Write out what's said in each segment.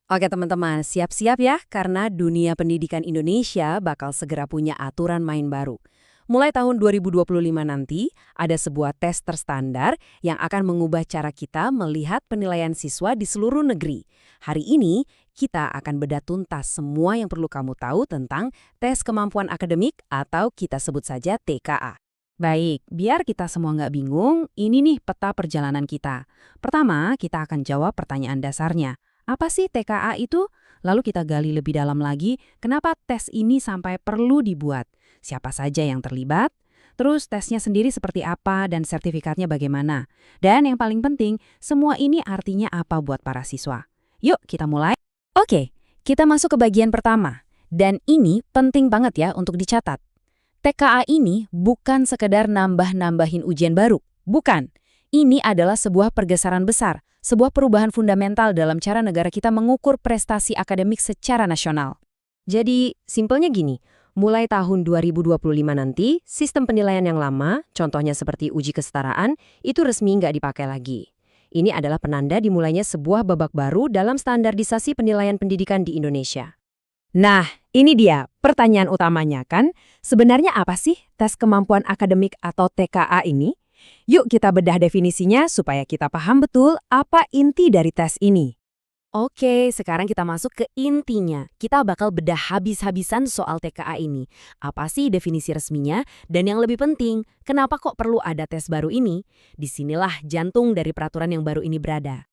Oke teman-teman, siap-siap ya karena dunia pendidikan Indonesia bakal segera punya aturan main baru. Mulai tahun 2025 nanti, ada sebuah tes terstandar yang akan mengubah cara kita melihat penilaian siswa di seluruh negeri. Hari ini, kita akan bedah tuntas semua yang perlu kamu tahu tentang tes kemampuan akademik atau kita sebut saja TKA. Baik, biar kita semua nggak bingung, ini nih peta perjalanan kita. Pertama, kita akan jawab pertanyaan dasarnya. Apa sih TKA itu? Lalu kita gali lebih dalam lagi, kenapa tes ini sampai perlu dibuat? Siapa saja yang terlibat? Terus tesnya sendiri seperti apa dan sertifikatnya bagaimana? Dan yang paling penting, semua ini artinya apa buat para siswa? Yuk, kita mulai. Oke, kita masuk ke bagian pertama. Dan ini penting banget ya untuk dicatat. TKA ini bukan sekedar nambah-nambahin ujian baru. Bukan. Ini adalah sebuah pergeseran besar, sebuah perubahan fundamental dalam cara negara kita mengukur prestasi akademik secara nasional. Jadi, simpelnya gini, mulai tahun 2025 nanti, sistem penilaian yang lama, contohnya seperti uji kesetaraan, itu resmi nggak dipakai lagi. Ini adalah penanda dimulainya sebuah babak baru dalam standarisasi penilaian pendidikan di Indonesia. Nah, ini dia pertanyaan utamanya kan, sebenarnya apa sih tes kemampuan akademik atau TKA ini? Yuk kita bedah definisinya supaya kita paham betul apa inti dari tes ini. Oke, sekarang kita masuk ke intinya. Kita bakal bedah habis-habisan soal TKA ini. Apa sih definisi resminya? Dan yang lebih penting, kenapa kok perlu ada tes baru ini? Disinilah jantung dari peraturan yang baru ini berada.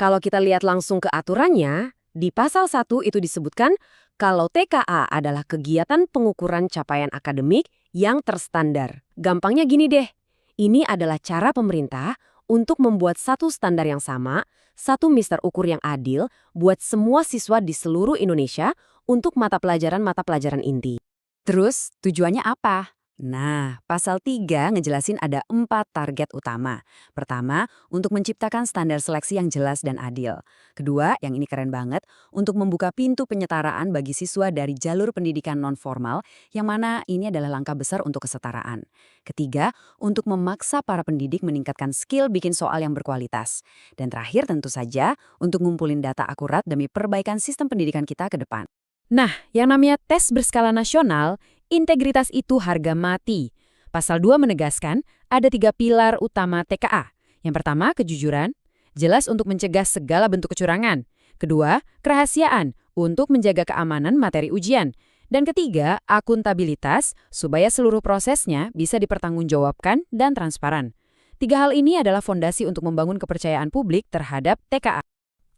Kalau kita lihat langsung ke aturannya, di pasal 1 itu disebutkan kalau TKA adalah kegiatan pengukuran capaian akademik yang terstandar. Gampangnya gini deh, ini adalah cara pemerintah untuk membuat satu standar yang sama, satu mister ukur yang adil buat semua siswa di seluruh Indonesia untuk mata pelajaran inti. Terus, tujuannya apa? Nah, pasal 3 ngejelasin ada 4 target utama. Pertama, untuk menciptakan standar seleksi yang jelas dan adil. Kedua, yang ini keren banget, untuk membuka pintu penyetaraan bagi siswa dari jalur pendidikan non-formal, yang mana ini adalah langkah besar untuk kesetaraan. Ketiga, untuk memaksa para pendidik meningkatkan skill bikin soal yang berkualitas. Dan terakhir tentu saja, untuk ngumpulin data akurat demi perbaikan sistem pendidikan kita ke depan. Nah, yang namanya tes berskala nasional, integritas itu harga mati. Pasal 2 menegaskan ada 3 pilar utama TKA. Yang pertama, kejujuran, jelas untuk mencegah segala bentuk kecurangan. Kedua, kerahasiaan, untuk menjaga keamanan materi ujian. Dan ketiga, akuntabilitas, supaya seluruh prosesnya bisa dipertanggungjawabkan dan transparan. 3 hal ini adalah fondasi untuk membangun kepercayaan publik terhadap TKA.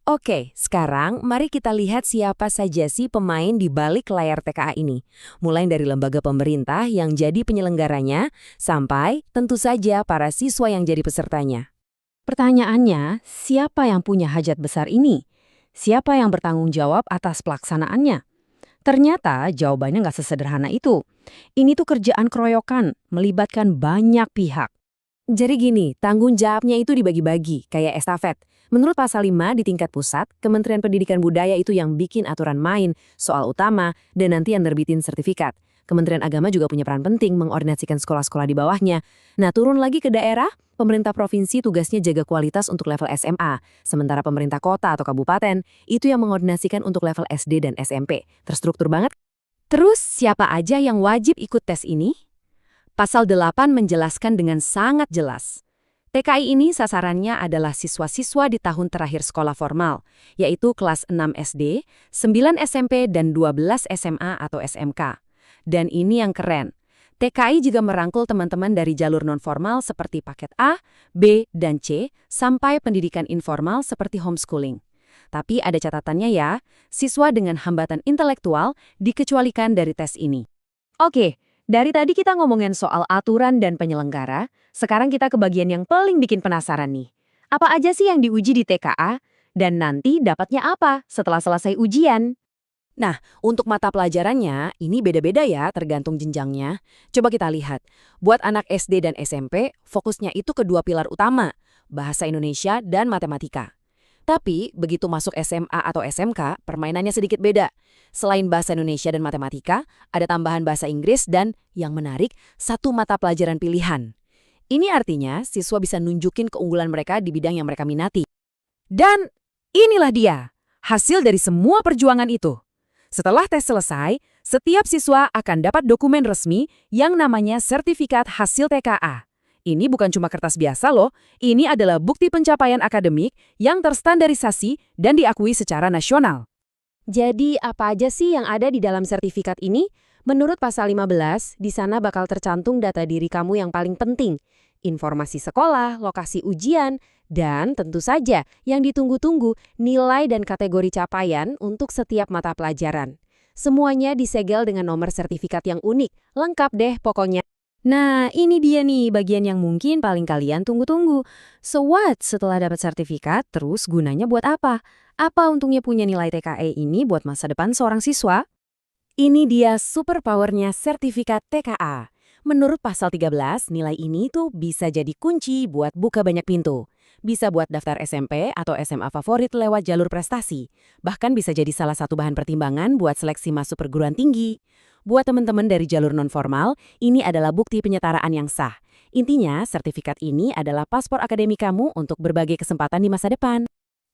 Oke, sekarang mari kita lihat siapa saja sih pemain di balik layar TKA ini. Mulai dari lembaga pemerintah yang jadi penyelenggaranya, sampai tentu saja para siswa yang jadi pesertanya. Pertanyaannya, siapa yang punya hajat besar ini? Siapa yang bertanggung jawab atas pelaksanaannya? Ternyata jawabannya nggak sesederhana itu. Ini tuh kerjaan keroyokan, melibatkan banyak pihak. Jadi gini, tanggung jawabnya itu dibagi-bagi, kayak estafet. Menurut pasal 5 di tingkat pusat, Kementerian Pendidikan Budaya itu yang bikin aturan main, soal utama, dan nanti yang nerbitin sertifikat. Kementerian Agama juga punya peran penting mengordinasikan sekolah-sekolah di bawahnya. Nah, turun lagi ke daerah, pemerintah provinsi tugasnya jaga kualitas untuk level SMA, sementara pemerintah kota atau kabupaten itu yang mengordinasikan untuk level SD dan SMP. Terstruktur banget. Terus, siapa aja yang wajib ikut tes ini? Pasal 8 menjelaskan dengan sangat jelas. TKI ini sasarannya adalah siswa-siswa di tahun terakhir sekolah formal, yaitu kelas 6 SD, 9 SMP, dan 12 SMA atau SMK. Dan ini yang keren. TKI juga merangkul teman-teman dari jalur non-formal seperti paket A, B, dan C, sampai pendidikan informal seperti homeschooling. Tapi ada catatannya ya, siswa dengan hambatan intelektual dikecualikan dari tes ini. Oke. Dari tadi kita ngomongin soal aturan dan penyelenggara, sekarang kita ke bagian yang paling bikin penasaran nih. Apa aja sih yang diuji di TKA? Dan nanti dapatnya apa setelah selesai ujian? Nah, untuk mata pelajarannya, ini beda-beda ya tergantung jenjangnya. Coba kita lihat. Buat anak SD dan SMP, fokusnya itu ke 2 pilar utama, bahasa Indonesia dan matematika. Tapi, begitu masuk SMA atau SMK, permainannya sedikit beda. Selain bahasa Indonesia dan matematika, ada tambahan bahasa Inggris dan, yang menarik, satu mata pelajaran pilihan. Ini artinya siswa bisa nunjukin keunggulan mereka di bidang yang mereka minati. Dan inilah dia, hasil dari semua perjuangan itu. Setelah tes selesai, setiap siswa akan dapat dokumen resmi yang namanya sertifikat hasil TKA. Ini bukan cuma kertas biasa loh, ini adalah bukti pencapaian akademik yang terstandarisasi dan diakui secara nasional. Jadi apa aja sih yang ada di dalam sertifikat ini? Menurut pasal 15, di sana bakal tercantum data diri kamu yang paling penting. Informasi sekolah, lokasi ujian, dan tentu saja yang ditunggu-tunggu nilai dan kategori capaian untuk setiap mata pelajaran. Semuanya disegel dengan nomor sertifikat yang unik, lengkap deh pokoknya. Nah, ini dia nih bagian yang mungkin paling kalian tunggu-tunggu. So what setelah dapat sertifikat, terus gunanya buat apa? Apa untungnya punya nilai TKA ini buat masa depan seorang siswa? Ini dia superpowernya sertifikat TKA. Menurut pasal 13, nilai ini tuh bisa jadi kunci buat buka banyak pintu. Bisa buat daftar SMP atau SMA favorit lewat jalur prestasi. Bahkan bisa jadi salah satu bahan pertimbangan buat seleksi masuk perguruan tinggi. Buat teman-teman dari jalur non-formal, ini adalah bukti penyetaraan yang sah. Intinya, sertifikat ini adalah paspor akademik kamu untuk berbagai kesempatan di masa depan.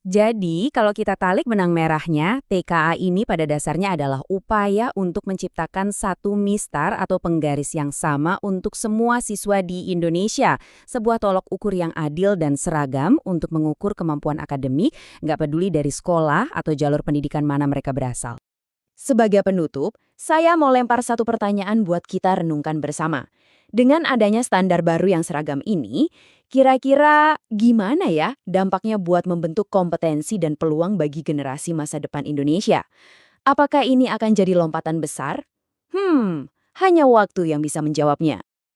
Jadi, kalau kita tarik benang merahnya, TKA ini pada dasarnya adalah upaya untuk menciptakan satu mistar atau penggaris yang sama untuk semua siswa di Indonesia. Sebuah tolok ukur yang adil dan seragam untuk mengukur kemampuan akademik, nggak peduli dari sekolah atau jalur pendidikan mana mereka berasal. Sebagai penutup, saya mau lempar satu pertanyaan buat kita renungkan bersama. Dengan adanya standar baru yang seragam ini, kira-kira gimana ya dampaknya buat membentuk kompetensi dan peluang bagi generasi masa depan Indonesia? Apakah ini akan jadi lompatan besar? Hanya waktu yang bisa menjawabnya.